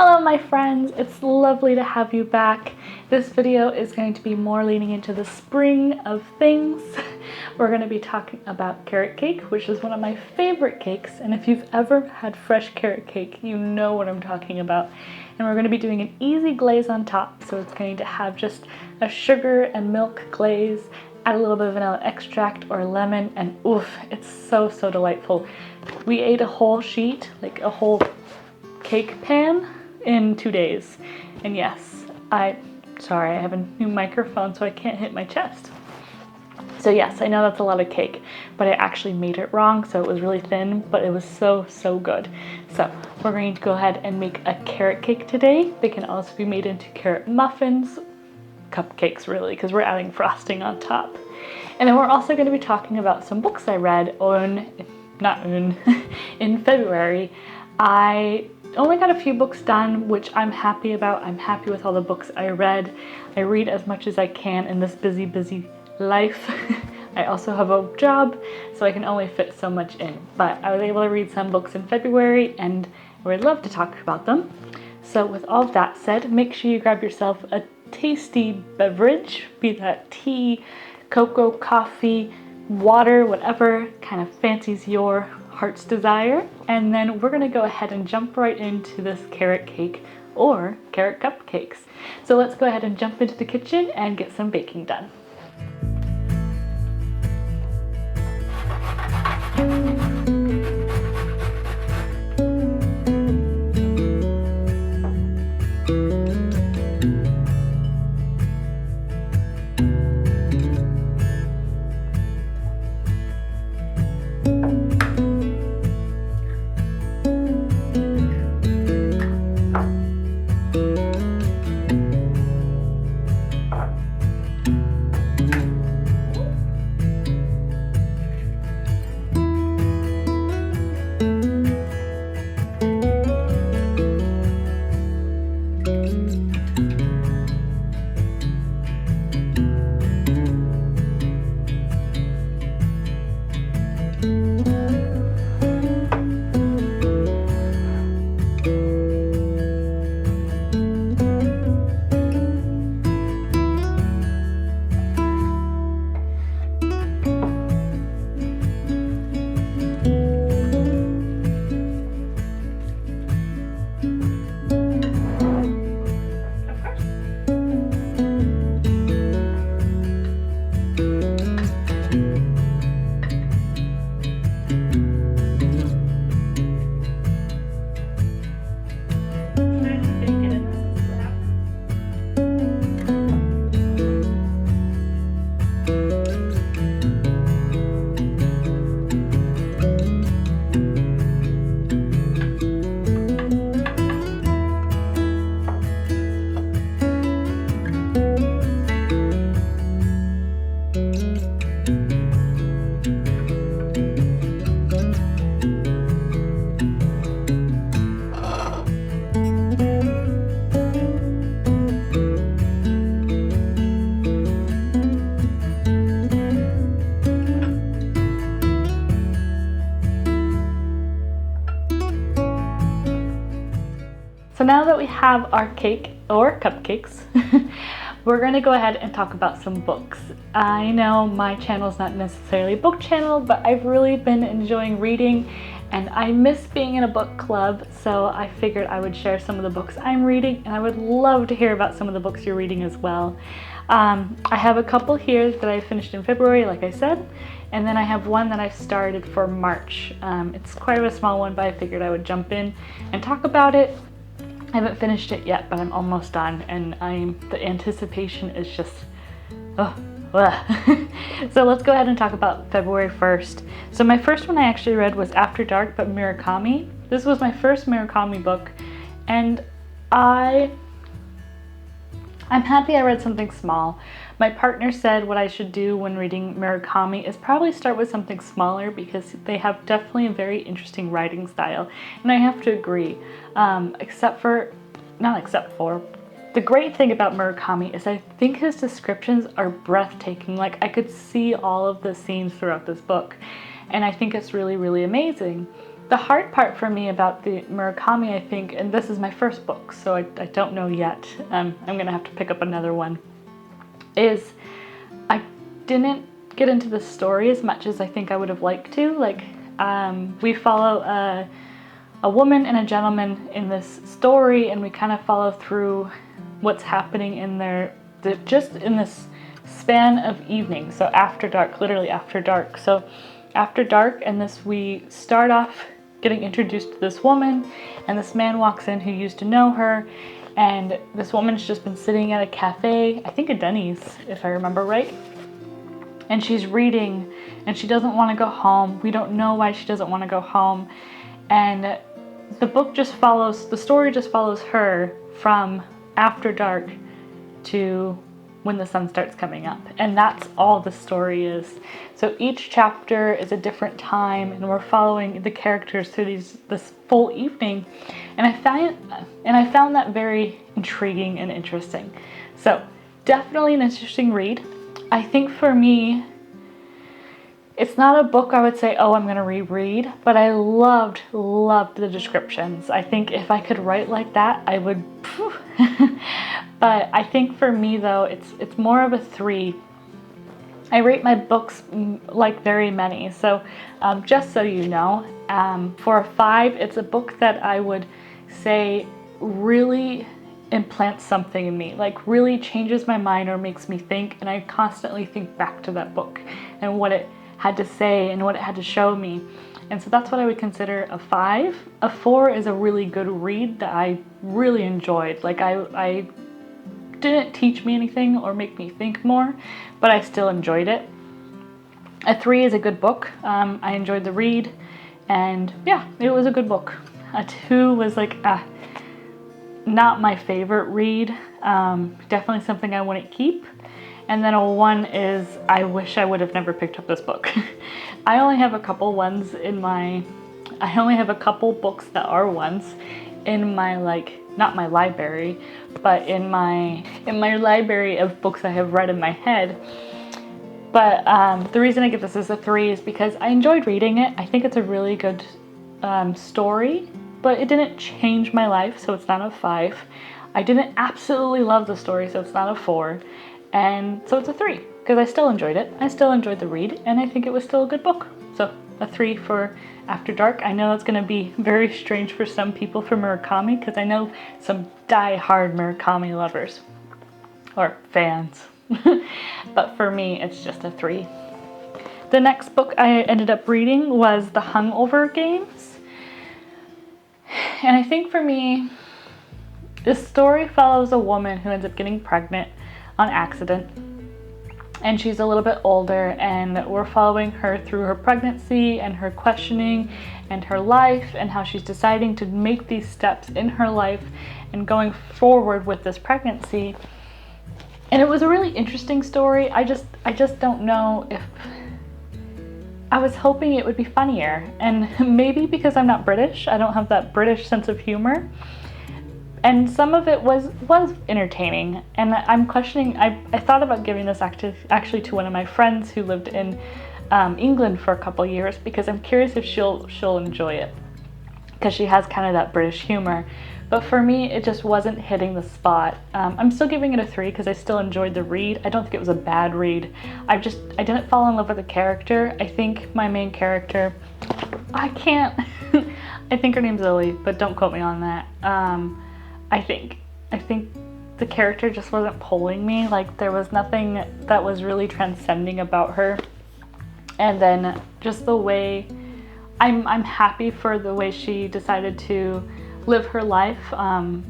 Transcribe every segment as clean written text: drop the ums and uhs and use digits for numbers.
Hello my friends, it's lovely to have you back. This video is going to be more leaning into the spring of things. We're going to be talking about carrot cake, which is one of my favorite cakes, and if you've ever had fresh carrot cake, you know what I'm talking about. And we're going to be doing an easy glaze on top, so it's going to have just a sugar and milk glaze, add a little bit of vanilla extract or lemon, and oof, it's so delightful. We ate a whole sheet, like a whole cake pan, in 2 days. And yes, sorry, I have a new microphone so I can't hit my chest. So yes, I know that's a lot of cake, but I actually made it wrong, so it was really thin, but it was so good. So we're going to go ahead and make a carrot cake today. They can also be made into carrot muffins, cupcakes really, because we're adding frosting on top. And then we're also going to be talking about some books I read in February. I only got a few books done, which I'm happy about. I'm happy with all the books I read. I read as much as I can in this busy life. I also have a job, so I can only fit so much in. But I was able to read some books in February, and I would love to talk about them. So with all of that said, make sure you grab yourself a tasty beverage, be that tea, cocoa, coffee, water, whatever kind of fancies your heart's desire. And then we're gonna go ahead and jump right into this carrot cake or carrot cupcakes. So let's go ahead and jump into the kitchen and get some baking done. So now that we have our cake or cupcakes, we're going to go ahead and talk about some books. I know my channel is not necessarily a book channel, but I've really been enjoying reading and I miss being in a book club, so I figured I would share some of the books I'm reading, and I would love to hear about some of the books you're reading as well. I have a couple here that I finished in February, like I said, and then I have one that I started for March. It's quite a small one, but I figured I would jump in and talk about it. I haven't finished it yet, but I'm almost done, and the anticipation is just, So let's go ahead and talk about February 1st. So my first one I actually read was After Dark, but Murakami. This was my first Murakami book, and I'm happy I read something small. My partner said what I should do when reading Murakami is probably start with something smaller because they have definitely a very interesting writing style, and I have to agree. The great thing about Murakami is I think his descriptions are breathtaking. Like, I could see all of the scenes throughout this book, and I think it's really amazing. The hard part for me about the Murakami, I think, and this is my first book, so I don't know yet, I'm gonna have to pick up another one, is I didn't get into the story as much as I think I would have liked to. Like, we follow a woman and a gentleman in this story, and we kind of follow through what's happening in just in this span of evening. So after dark, literally after dark. So after dark, and we start off getting introduced to this woman, and this man walks in who used to know her, and this woman's just been sitting at a cafe, I think a Denny's, if I remember right, and she's reading, and she doesn't want to go home. We don't know why she doesn't want to go home, and the story just follows her from after dark to when the sun starts coming up, and that's all the story is. So each chapter is a different time, and we're following the characters through this full evening, and I found that very intriguing and interesting. So definitely an interesting read. I think for me, it's not a book I would say, oh, I'm gonna reread, but I loved the descriptions. I think if I could write like that, I would. But I think for me though, it's more of a 3. I rate my books like very many. So just so you know, for a 5, it's a book that I would say really implants something in me, like really changes my mind or makes me think, and I constantly think back to that book and what it had to say and what it had to show me. And so that's what I would consider a 5. A 4 is a really good read that I really enjoyed. Like I didn't teach me anything or make me think more, but I still enjoyed it. A 3 is a good book. I enjoyed the read, and yeah, it was a good book. A 2 was like, not my favorite read. Definitely something I wouldn't keep. And then a 1 is, I wish I would have never picked up this book. I only have a couple books that are 1s in my, like, not my library, but in my library of books I have read in my head. But the reason I give this as a 3 is because I enjoyed reading it. I think it's a really good story, but it didn't change my life, so it's not a 5. I didn't absolutely love the story, so it's not a 4. And so it's a 3, because I still enjoyed it. I still enjoyed the read, and I think it was still a good book. So a 3 for After Dark. I know that's going to be very strange for some people for Murakami, because I know some die-hard Murakami lovers, or fans. But for me, it's just a 3. The next book I ended up reading was The Hungover Games. And I think for me, this story follows a woman who ends up getting pregnant on accident, and she's a little bit older, and we're following her through her pregnancy and her questioning and her life, and how she's deciding to make these steps in her life and going forward with this pregnancy. And it was a really interesting story. I just don't know if I was hoping it would be funnier, and maybe because I'm not British, I don't have that British sense of humor. And some of it was entertaining, and I'm questioning, I thought about giving this actually to one of my friends who lived in England for a couple years, because I'm curious if she'll enjoy it, because she has kind of that British humor. But for me, it just wasn't hitting the spot. I'm still giving it a 3 because I still enjoyed the read. I don't think it was a bad read. I didn't fall in love with the character. I think my main character, I think her name's Lily, but don't quote me on that. I think the character just wasn't pulling me. Like, there was nothing that was really transcending about her. And then just the way, I'm happy for the way she decided to live her life.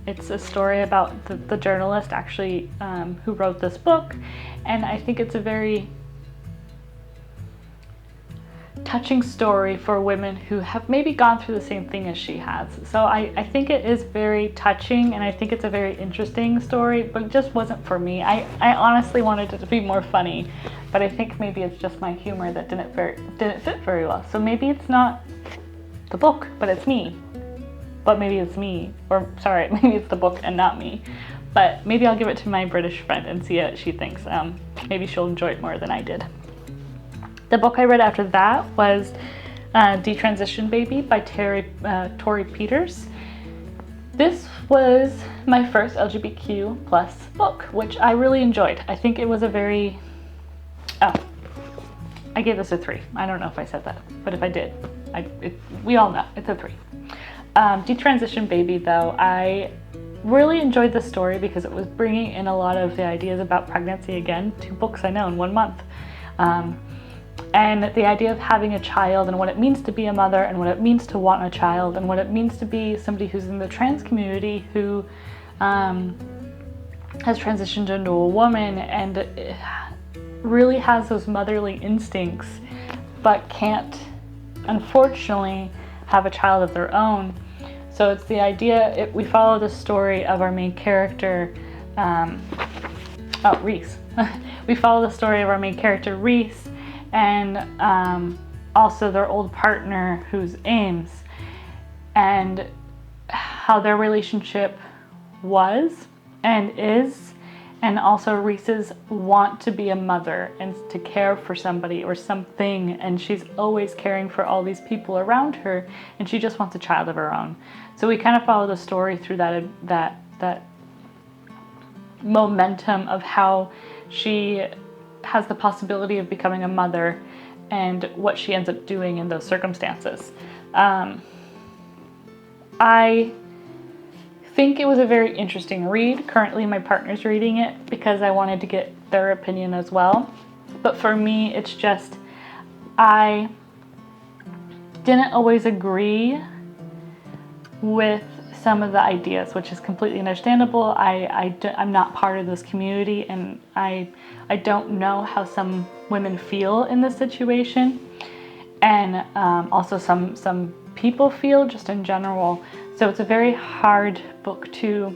It's a story about the journalist actually who wrote this book, and I think it's a very touching story for women who have maybe gone through the same thing as she has. So I think it is very touching, and I think it's a very interesting story, but it just wasn't for me. I honestly wanted it to be more funny, but I think maybe it's just my humor that didn't fit very well. So maybe it's not the book, but it's me. But maybe it's me, or sorry, maybe it's the book and not me. But maybe I'll give it to my British friend and see what she thinks. Maybe she'll enjoy it more than I did. The book I read after that was Detransition Baby by Tori Peters. This was my first LGBTQ plus book, which I really enjoyed. I think it was a very, I gave this a 3. I don't know if I said that, but if I did, we all know it's a 3. Detransition Baby, though, I really enjoyed the story because it was bringing in a lot of the ideas about pregnancy again. 2 books I know in 1 month. And the idea of having a child and what it means to be a mother and what it means to want a child and what it means to be somebody who's in the trans community who has transitioned into a woman and really has those motherly instincts but can't, unfortunately, have a child of their own. So it's the idea, we follow the story of our main character, Reese. We follow the story of our main character, Reese, and also their old partner, who's Ames, and how their relationship was and is, and also Reese's want to be a mother and to care for somebody or something, and she's always caring for all these people around her, and she just wants a child of her own. So we kind of follow the story through that momentum of how she has the possibility of becoming a mother and what she ends up doing in those circumstances. I think it was a very interesting read. Currently my partner's reading it because I wanted to get their opinion as well. But for me, it's just, I didn't always agree with some of the ideas, which is completely understandable. I'm not part of this community, and I don't know how some women feel in this situation, and also some people feel just in general. So it's a very hard book to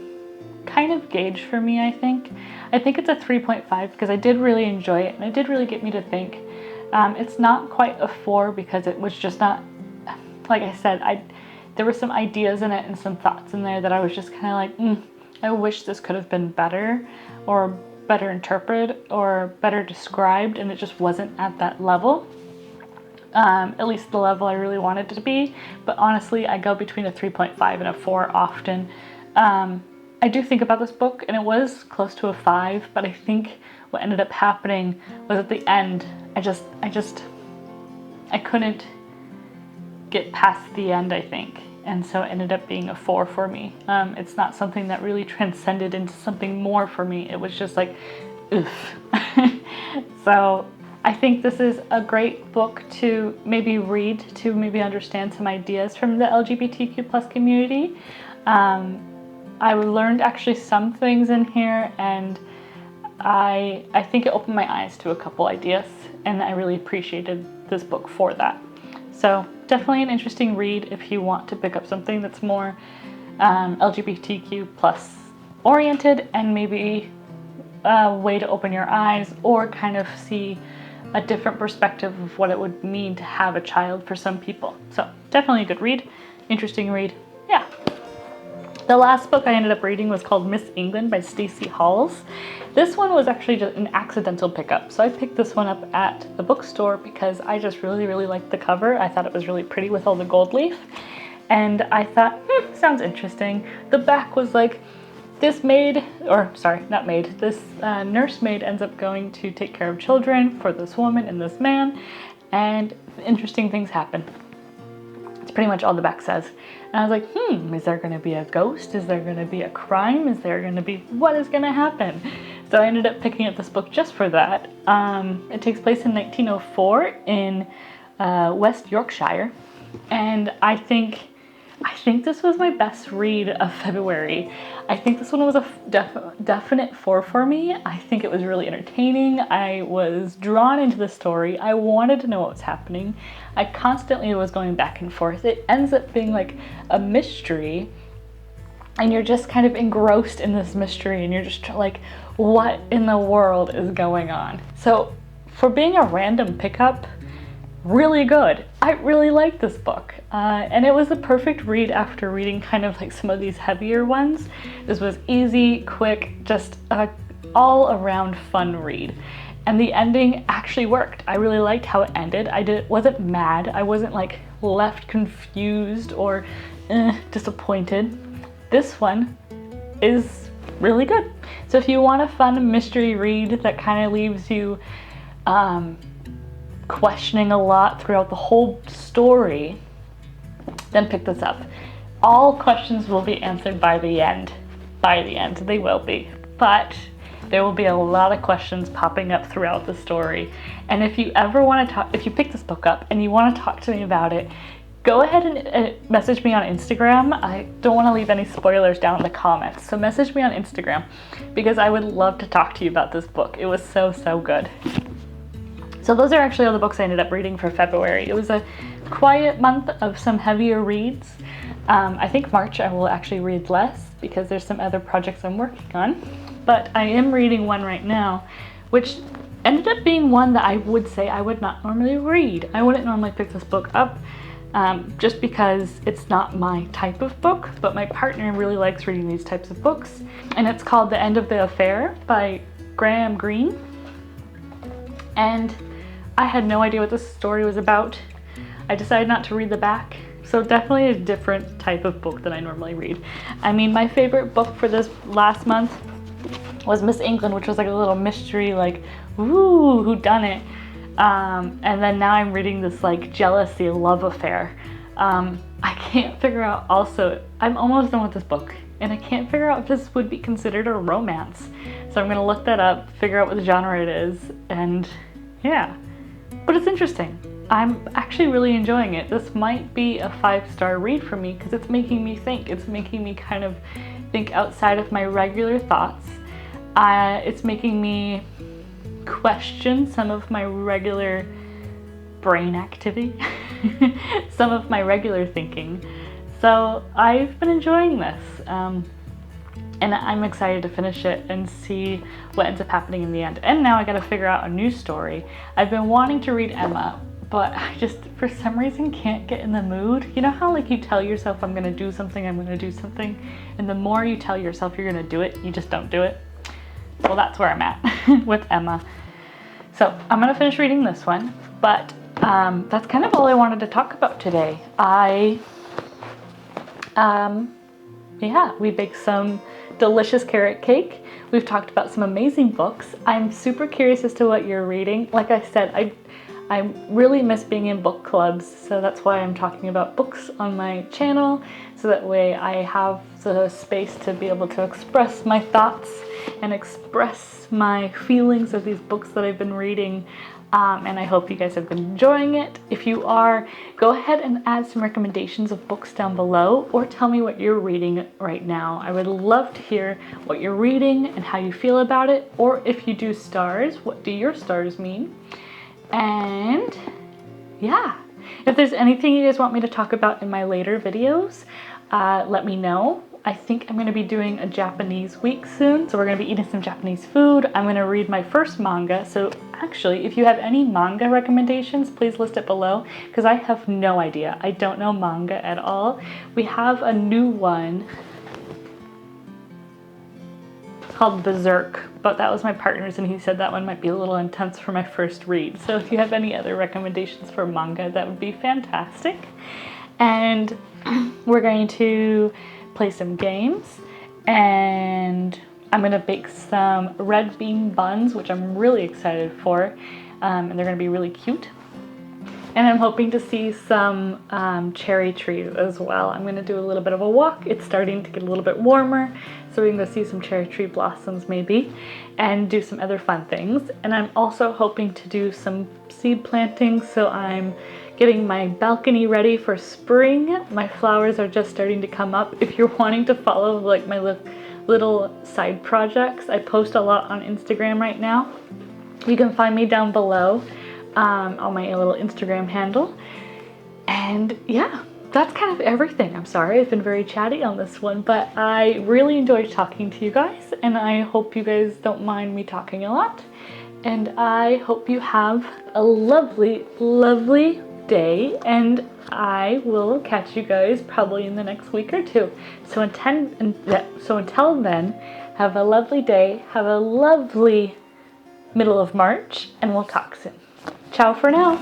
kind of gauge for me, I think. I think it's a 3.5 because I did really enjoy it, and it did really get me to think. It's not quite a 4 because it was just not, like I said, there were some ideas in it and some thoughts in there that I was just kind of like, I wish this could have been better or better interpreted or better described, and it just wasn't at that level. At least the level I really wanted it to be. But honestly, I go between a 3.5 and a 4 often. I do think about this book, and it was close to a 5, but I think what ended up happening was at the end, I couldn't get past the end, I think. And so it ended up being a 4 for me. It's not something that really transcended into something more for me. It was just like, oof. So I think this is a great book to maybe read, to maybe understand some ideas from the LGBTQ plus community. I learned actually some things in here, and I think it opened my eyes to a couple ideas, and I really appreciated this book for that. So definitely an interesting read if you want to pick up something that's more LGBTQ plus oriented, and maybe a way to open your eyes or kind of see a different perspective of what it would mean to have a child for some people. So definitely a good read, interesting read, yeah. The last book I ended up reading was called Miss England by Stacey Halls. This one was actually just an accidental pickup. So I picked this one up at the bookstore because I just really liked the cover. I thought it was really pretty with all the gold leaf. And I thought, sounds interesting. The back was like, this nursemaid ends up going to take care of children for this woman and this man, and interesting things happen. It's pretty much all the back says. And I was like, is there gonna be a ghost? Is there gonna be a crime? Is there gonna be, what is gonna happen? So I ended up picking up this book just for that. It takes place in 1904 in West Yorkshire. And I think this was my best read of February. I think this one was a definite 4 for me. I think it was really entertaining. I was drawn into the story. I wanted to know what was happening. I constantly was going back and forth. It ends up being like a mystery, and you're just kind of engrossed in this mystery, and you're just like, what in the world is going on? So for being a random pickup, really good. I really liked this book, and it was the perfect read after reading kind of like some of these heavier ones. This was easy, quick, just a all around fun read. And the ending actually worked. I really liked how it ended. Wasn't mad. I wasn't like, left confused or disappointed, this one is really good. So if you want a fun mystery read that kind of leaves you questioning a lot throughout the whole story, then pick this up. All questions will be answered by the end. By the end, they will be. But there will be a lot of questions popping up throughout the story. And if you ever want to talk, if you pick this book up and you want to talk to me about it, go ahead and message me on Instagram. I don't want to leave any spoilers down in the comments. So message me on Instagram because I would love to talk to you about this book. It was so, so good. So those are actually all the books I ended up reading for February. It was a quiet month of some heavier reads. I think March I will actually read less because there's some other projects I'm working on. But I am reading one right now, which ended up being one that I would say I would not normally read. I wouldn't normally pick this book up just because it's not my type of book, but my partner really likes reading these types of books. And it's called The End of the Affair by Graham Greene. And I had no idea what this story was about. I decided not to read the back. So definitely a different type of book than I normally read. I mean, my favorite book for this last month was Miss England, which was like a little mystery, like, ooh, whodunit. And then now I'm reading this like jealousy love affair. I can't figure out also, I'm almost done with this book and I can't figure out if this would be considered a romance. So I'm gonna look that up, figure out what the genre it is, and yeah. But it's interesting. I'm actually really enjoying it. This might be a 5-star read for me because it's making me think. It's making me kind of think outside of my regular thoughts. It's making me question some of my regular brain activity, some of my regular thinking. So I've been enjoying this. And I'm excited to finish it and see what ends up happening in the end. And now I gotta figure out a new story. I've been wanting to read Emma, but I just, for some reason, can't get in the mood. You know how like you tell yourself, I'm gonna do something, I'm gonna do something, and the more you tell yourself you're gonna do it, you just don't do it? Well, that's where I'm at with Emma. So I'm gonna finish reading this one, but that's kind of all I wanted to talk about today. We baked some delicious carrot cake. We've talked about some amazing books. I'm super curious as to what you're reading. Like I said, I really miss being in book clubs, so that's why I'm talking about books on my channel, so that way I have the space to be able to express my thoughts and express my feelings of these books that I've been reading. And I hope you guys have been enjoying it. If you are, go ahead and add some recommendations of books down below, or tell me what you're reading right now. I would love to hear what you're reading and how you feel about it, or if you do stars, what do your stars mean? And yeah, if there's anything you guys want me to talk about in my later videos, let me know. I think I'm going to be doing a Japanese week soon, so we're going to be eating some Japanese food. I'm going to read my first manga, so actually, if you have any manga recommendations, please list it below, because I have no idea. I don't know manga at all. We have a new one called Berserk, but that was my partner's and he said that one might be a little intense for my first read. So if you have any other recommendations for manga, that would be fantastic. And we're going to play some games, and I'm gonna bake some red bean buns, which I'm really excited for, and they're gonna be really cute. And I'm hoping to see some cherry trees as well. I'm gonna do a little bit of a walk. It's starting to get a little bit warmer, so we can go see some cherry tree blossoms maybe, and do some other fun things. And I'm also hoping to do some seed planting, so I'm getting my balcony ready for spring. My flowers are just starting to come up. If you're wanting to follow like my little side projects, I post a lot on Instagram right now. You can find me down below on my little Instagram handle. And yeah, that's kind of everything. I'm sorry I've been very chatty on this one, but I really enjoyed talking to you guys, and I hope you guys don't mind me talking a lot. And I hope you have a lovely, lovely day, and I will catch you guys probably in the next week or two. So until then, have a lovely day, have a lovely middle of March, and we'll talk soon. Ciao for now.